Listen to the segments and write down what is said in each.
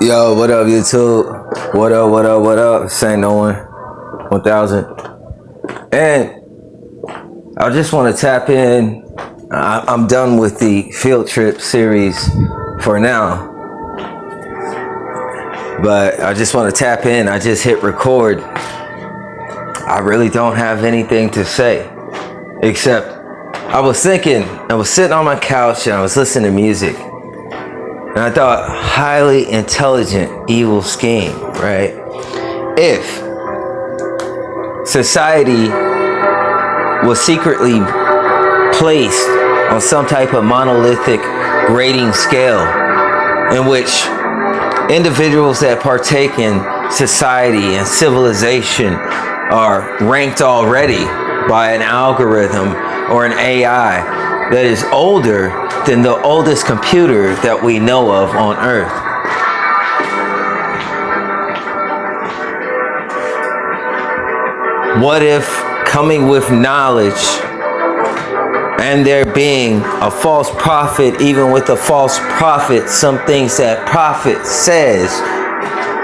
Yo, what up, YouTube? What up, what up, what up? Saint Nouan 1000. And I just want to tap in. I'm done with the field trip series for now. But I just want to tap in. I just hit record. I really don't have anything to say. Except I was sitting on my couch and I was listening to music. And I thought, highly intelligent, evil scheme, right? If society was secretly placed on some type of monolithic grading scale in which individuals that partake in society and civilization are ranked already by an algorithm or an AI that is older than the oldest computer that we know of on Earth. What if coming with knowledge and there being a false prophet, even with a false prophet, some things that prophet says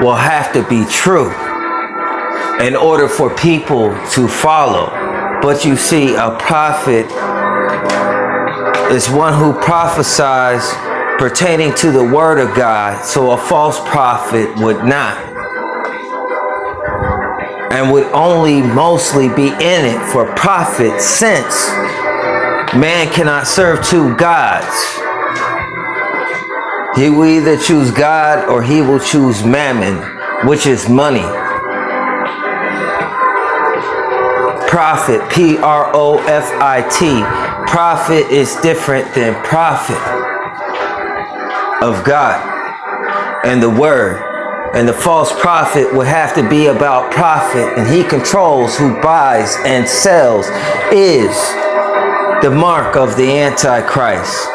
will have to be true in order for people to follow. But you see, a prophet is one who prophesies pertaining to the word of God, so a false prophet would not, and would only mostly be in it for profit, since man cannot serve two gods. He will either choose God or he will choose mammon, which is money. Prophet, P-R-O-F-I-T. Prophet is different than prophet of God and the word. And the false prophet would have to be about profit, and he controls who buys and sells, is the mark of the Antichrist,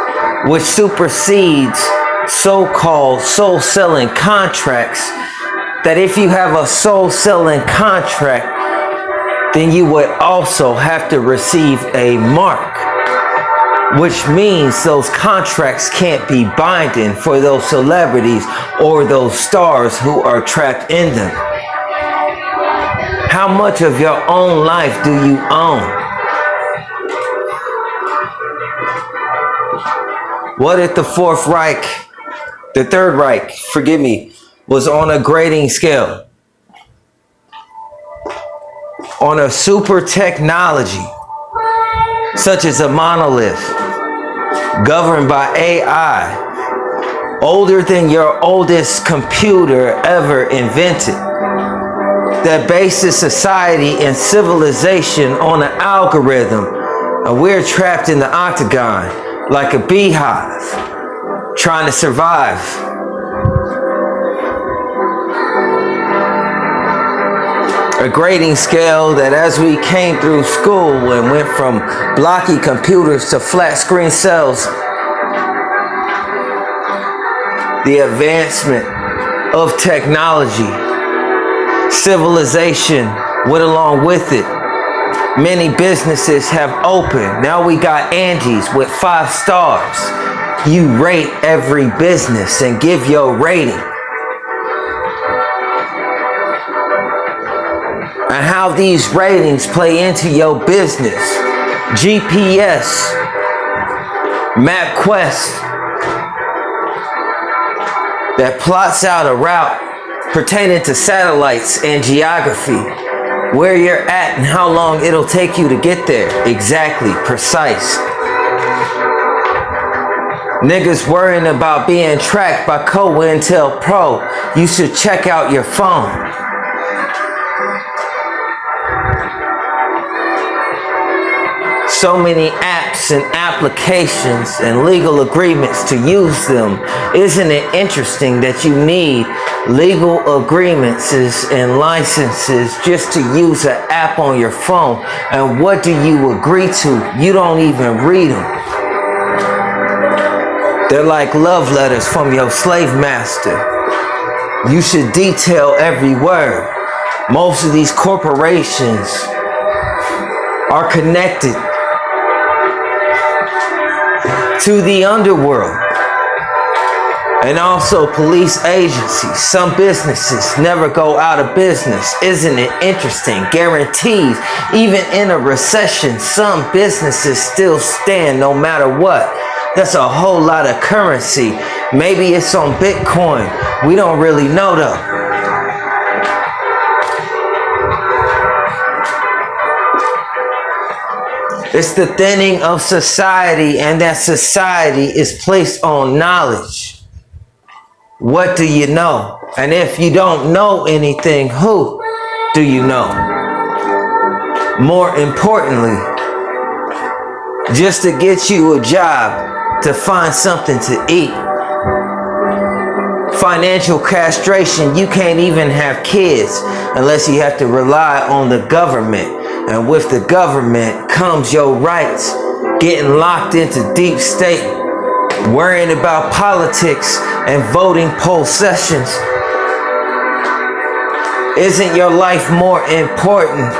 which supersedes so-called soul-selling contracts, that if you have a soul-selling contract, then you would also have to receive a mark, which means those contracts can't be binding for those celebrities or those stars who are trapped in them. How much of your own life do you own? What if the Third Reich, forgive me, was on a grading scale? on a super technology, such as a monolith, governed by AI, older than your oldest computer ever invented, that bases society and civilization on an algorithm, and we're trapped in the octagon like a beehive, trying to survive. A grading scale that, as we came through school and went from blocky computers to flat screen cells, the advancement of technology, civilization went along with it. Many businesses have opened. Now we got Angie's with 5 stars. You rate every business and give your rating. And how these ratings play into your business. GPS, MapQuest, that plots out a route pertaining to satellites and geography, where you're at and how long it'll take you to get there. Exactly, precise. Niggas worrying about being tracked by COINTELPRO. You should check out your phone. So many apps and applications and legal agreements to use them. Isn't it interesting that you need legal agreements and licenses just to use an app on your phone? And what do you agree to? You don't even read them. They're like love letters from your slave master. You should detail every word. Most of these corporations are connected to the underworld and also police agencies. Some businesses never go out of business. Isn't it interesting? Guarantees, even in a recession, some businesses still stand no matter what. That's a whole lot of currency. Maybe it's on Bitcoin. We don't really know though. It's the thinning of society, and that society is placed on knowledge. What do you know? And if you don't know anything, who do you know? More importantly, just to get you a job, to find something to eat. Financial castration, you can't even have kids unless you have to rely on the government. And with the government comes your rights, getting locked into deep state, worrying about politics and voting poll sessions. Isn't your life more important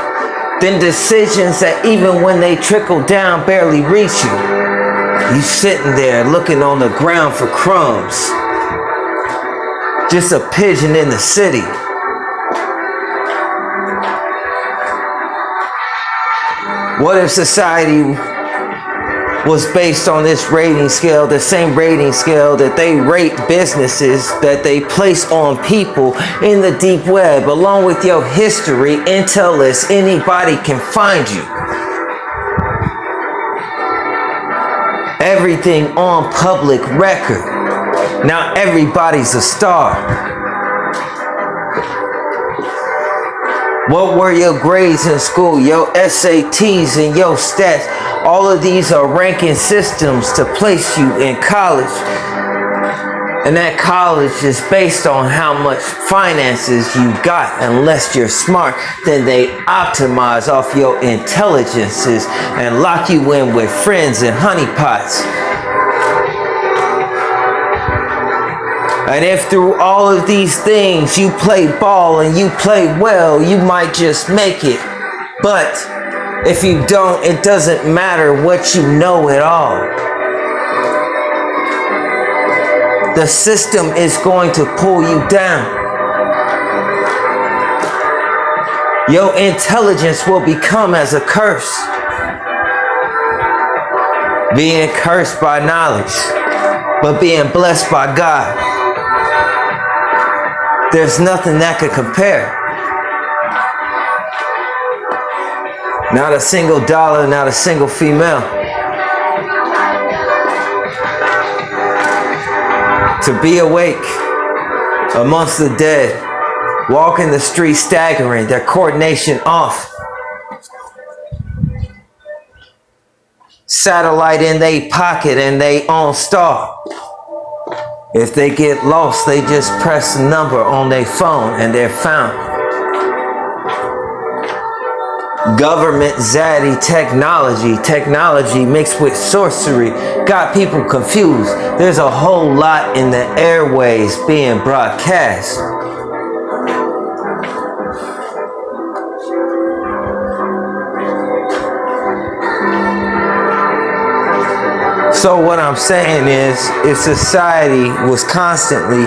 than decisions that even when they trickle down barely reach you? You sitting there looking on the ground for crumbs. Just a pigeon in the city. What if society was based on this rating scale, the same rating scale that they rate businesses, that they place on people in the deep web, along with your history, intel list, anybody can find you. Everything on public record. Now everybody's a star. What were your grades in school, your SATs and your stats? All of these are ranking systems to place you in college. And that college is based on how much finances you got. Unless you're smart, then they optimize off your intelligences and lock you in with friends and honeypots. And if through all of these things you play ball and you play well, you might just make it. But if you don't, it doesn't matter what you know at all. The system is going to pull you down. Your intelligence will become as a curse. Being cursed by knowledge, but being blessed by God. There's nothing that could compare. Not a single dollar, not a single female. To be awake amongst the dead, walking the street staggering, their coordination off. Satellite in they pocket and they on star. If they get lost, they just press a number on their phone and they're found. Government zaddy technology mixed with sorcery got people confused. There's a whole lot in the airways being broadcast. So what I'm saying is, if society was constantly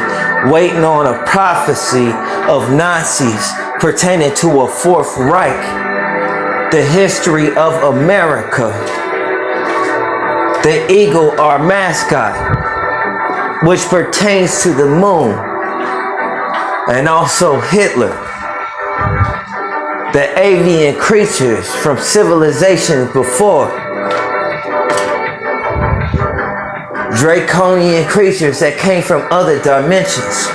waiting on a prophecy of Nazis pertaining to a Fourth Reich, the history of America, the eagle, our mascot, which pertains to the moon, and also Hitler, the avian creatures from civilizations before, draconian creatures that came from other dimensions.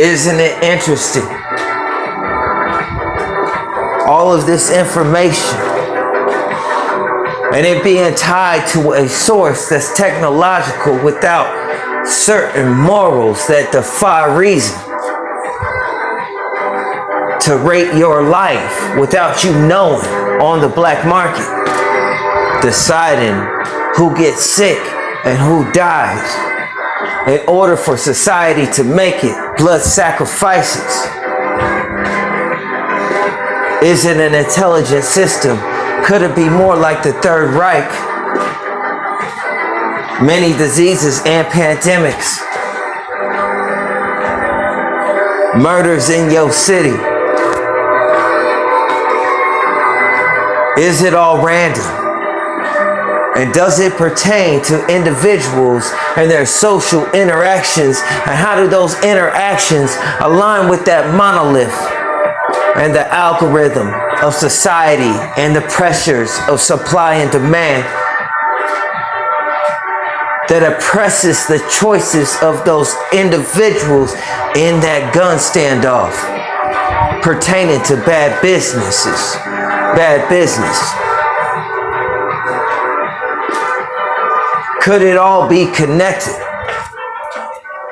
Isn't it interesting? All of this information and it being tied to a source that's technological without certain morals that defy reason. To rate your life without you knowing on the black market. Deciding who gets sick and who dies. In order for society to make it, blood sacrifices. Is it an intelligent system? Could it be more like the Third Reich? Many diseases and pandemics. Murders in your city. Is it all random? And does it pertain to individuals and their social interactions? And how do those interactions align with that monolith and the algorithm of society and the pressures of supply and demand that oppresses the choices of those individuals in that gun standoff pertaining to bad business. Could it all be connected?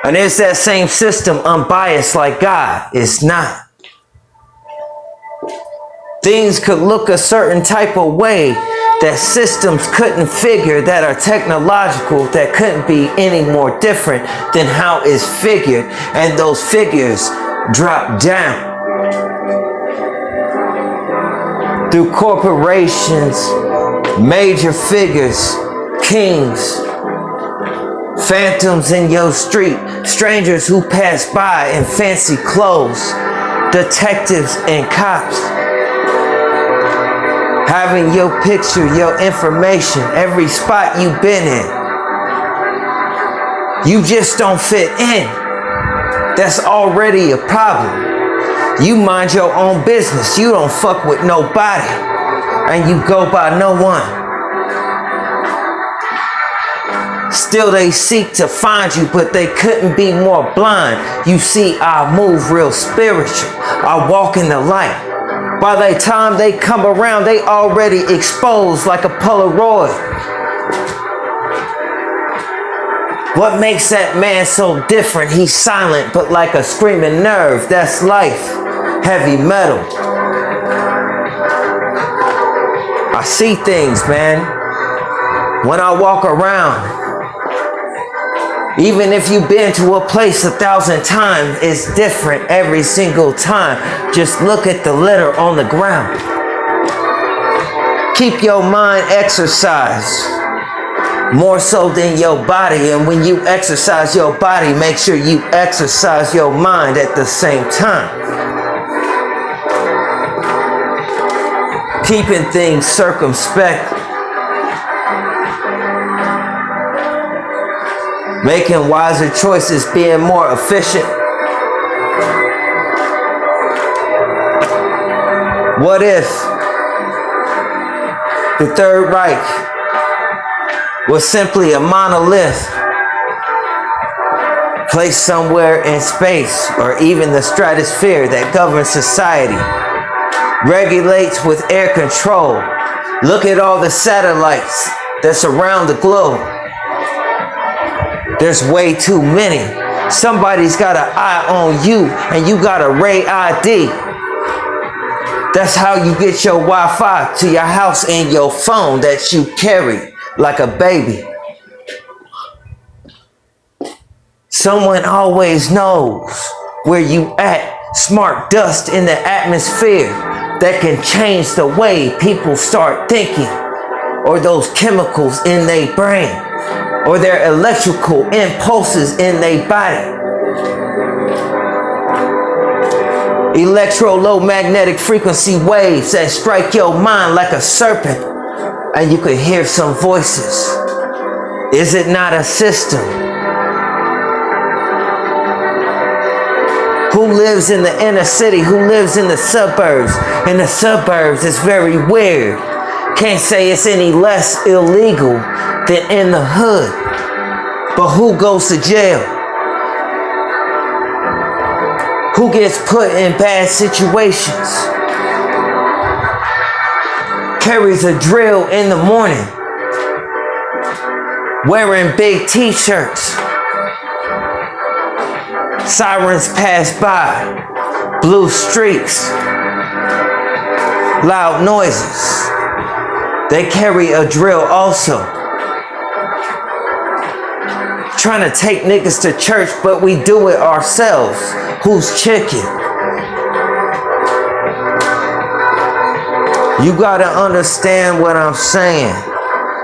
And is that same system unbiased like God? It's not. Things could look a certain type of way that systems couldn't figure, that are technological, that couldn't be any more different than how it's figured. And those figures drop down through corporations, major figures, kings, phantoms in your street, strangers who pass by in fancy clothes, detectives and cops. Having your picture, your information, every spot you've been in. You just don't fit in. That's already a problem. You mind your own business. You don't fuck with nobody. And you go by no one. Still they seek to find you, but they couldn't be more blind. You see, I move real spiritual. I walk in the light. By the time they come around, they already exposed like a Polaroid. What makes that man so different? He's silent, but like a screaming nerve. That's life. Heavy metal. I see things, man. When I walk around, even if you've been to a place 1,000 times, it's different every single time. Just look at the litter on the ground. Keep your mind exercised more so than your body. And when you exercise your body, make sure you exercise your mind at the same time. Keeping things circumspect. Making wiser choices, being more efficient. What if the Third Reich was simply a monolith placed somewhere in space or even the stratosphere that governs society, regulates with air control? Look at all the satellites that surround the globe. There's way too many. Somebody's got an eye on you and you got a Ray ID. That's how you get your Wi-Fi to your house and your phone that you carry like a baby. Someone always knows where you at. Smart dust in the atmosphere that can change the way people start thinking, or those chemicals in their brain, or their electrical impulses in their body. Electromagnetic frequency waves that strike your mind like a serpent, and you could hear some voices. Is it not a system? Who lives in the inner city? Who lives in the suburbs? In the suburbs, it's very weird. Can't say it's any less illegal than in the hood. But who goes to jail? Who gets put in bad situations? Carries a drill in the morning, wearing big t-shirts. Sirens pass by, blue streaks, loud noises. They carry a drill also. Trying to take niggas to church, but we do it ourselves. Who's chicken? You gotta understand what I'm saying.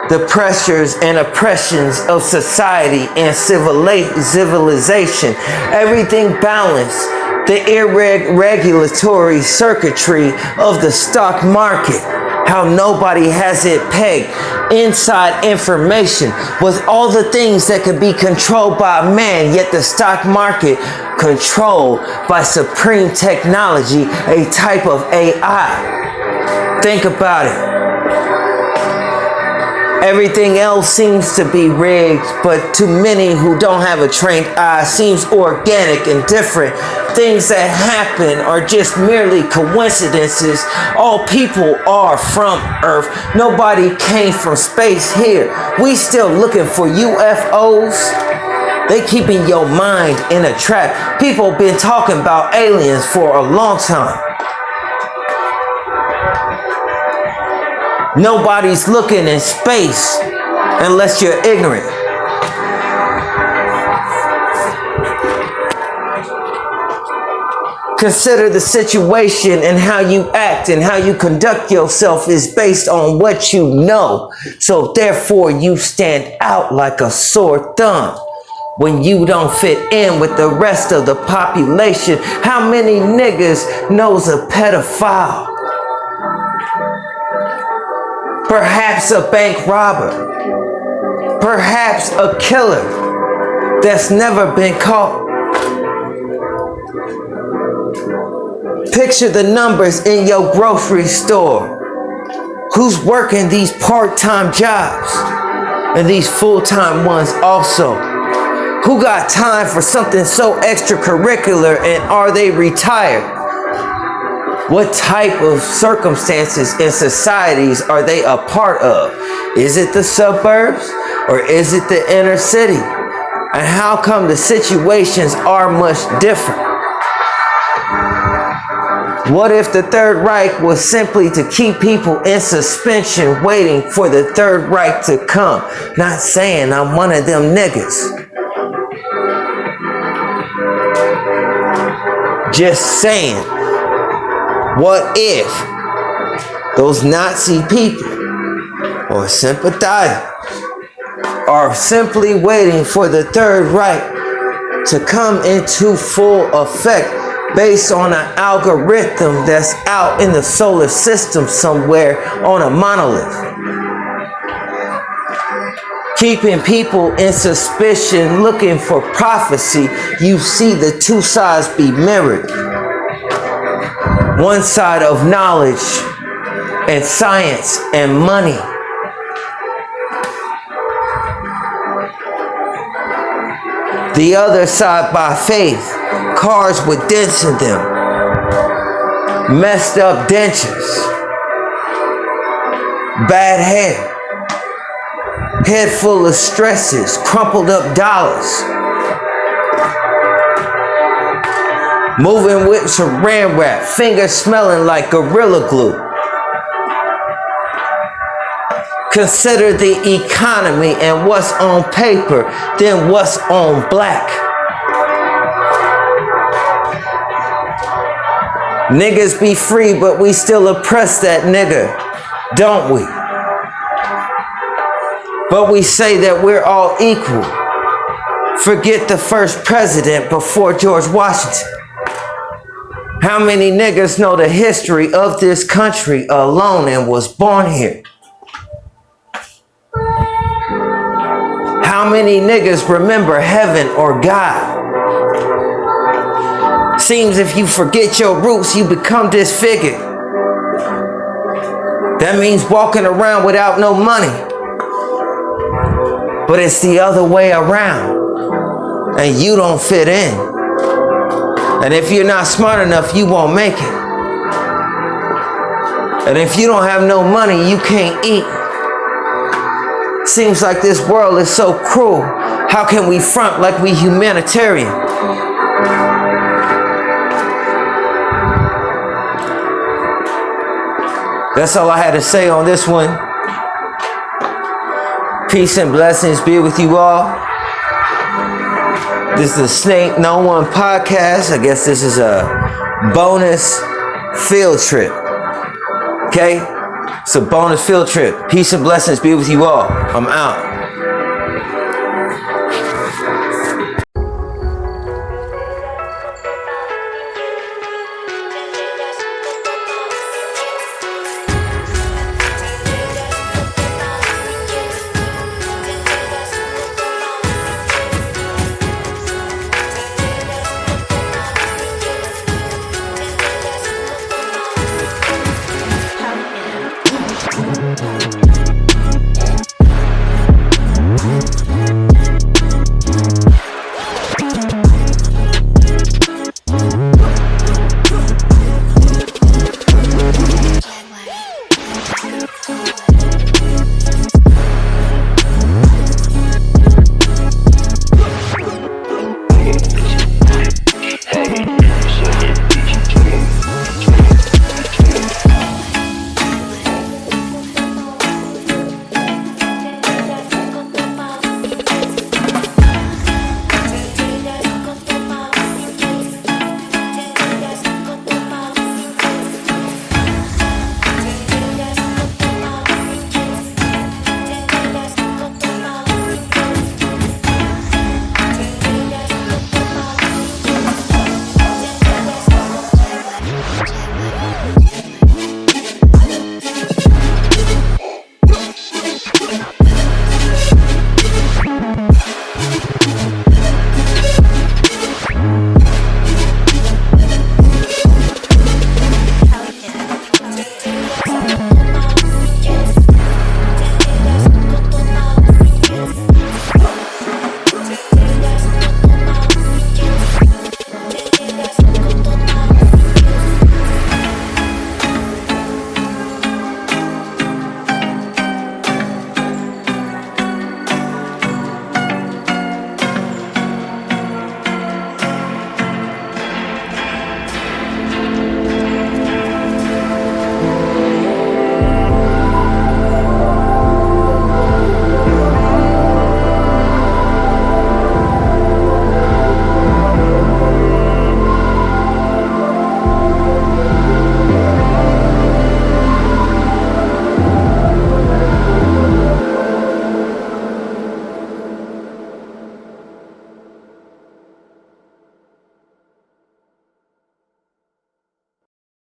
The pressures and oppressions of society and civilization. Everything balanced. The irregulatory circuitry of the stock market. How nobody has it pegged. Inside information with all the things that could be controlled by man, yet the stock market controlled by supreme technology, a type of AI. Think about it. Everything else seems to be rigged, but to many who don't have a trained eye, seems organic and different. Things that happen are just merely coincidences. All people are from Earth. Nobody came from space here. We still looking for UFOs. They keeping your mind in a trap. People been talking about aliens for a long time. Nobody's looking in space unless you're ignorant. Consider the situation, and how you act and how you conduct yourself is based on what you know. So therefore you stand out like a sore thumb when you don't fit in with the rest of the population. How many niggas knows a pedophile? Perhaps a bank robber. Perhaps a killer that's never been caught. Picture the numbers in your grocery store. Who's working these part-time jobs and these full-time ones also? Who got time for something so extracurricular, and are they retired? What type of circumstances and societies are they a part of? Is it the suburbs or is it the inner city? And how come the situations are much different? What if the Third Reich was simply to keep people in suspension waiting for the Third Reich to come? Not saying I'm one of them niggas. Just saying. What if those Nazi people or sympathizers are simply waiting for the Third Reich to come into full effect based on an algorithm that's out in the solar system somewhere on a monolith? Keeping people in suspicion, looking for prophecy, you see the two sides be mirrored. One side of knowledge and science and money. The other side by faith. Cars with dents in them. Messed up dentures. Bad hair. Head full of stresses. Crumpled up dollars. Moving with saran wrap. Fingers smelling like Gorilla Glue. Consider the economy and what's on paper, then what's on black. Niggas be free, but we still oppress that nigga, don't we? But we say that we're all equal. Forget the first president before George Washington. How many niggas know the history of this country alone and was born here? How many niggas remember heaven or God? Seems if you forget your roots, you become disfigured. That means walking around without no money. But it's the other way around. And you don't fit in. And if you're not smart enough, you won't make it. And if you don't have no money, you can't eat. Seems like this world is so cruel. How can we front like we humanitarian? That's all I had to say on this one. Peace and blessings be with you all. This is the Snake Nouan podcast. I guess this is a bonus field trip. Okay? It's a bonus field trip. Peace and blessings be with you all. I'm out.